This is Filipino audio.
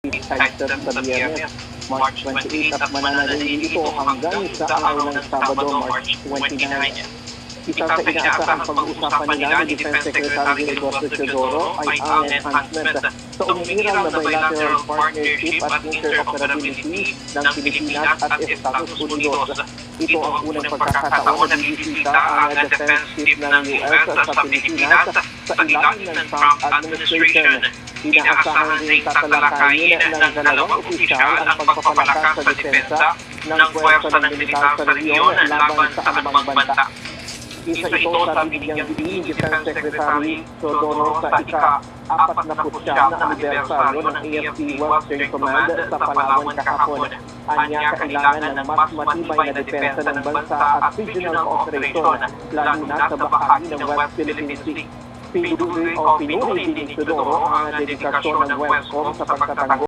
Heights sa Biyernes, March 28 at mananatili ito hanggang sa araw ng Sabado, March 29. Isa sa inaasahang pag-uusapan nila ni Defense Secretary Eduardo Teodoro ay ang enhancement sa umiiral na bilateral partnership at interoperability ng Pilipinas at Estados Unidos. Ito ang unang pagkakataon na bibisita ang defense chief ng US sa Pilipinas sa ilalim ng Trump administration. Inaasahan rin tatalakayin ng dalawang opisyal ang pagpapalakas sa depensa ng puwersa ng militar sa rehiyon laban sa anumang banta. Isa ito sa bibigyang diin Defense Secretary Teodoro sa ika-49 na anibersaryo ng AFP Western Command sa Palawan kahapon. Anya kailangan ng mas matibay na depensa ng bansa at regional cooperation, lalo na sa bahagi ng West Philippine Sea. Pinuri din Teodoro ang dedikasyon ng Westcom sa pagtatanggol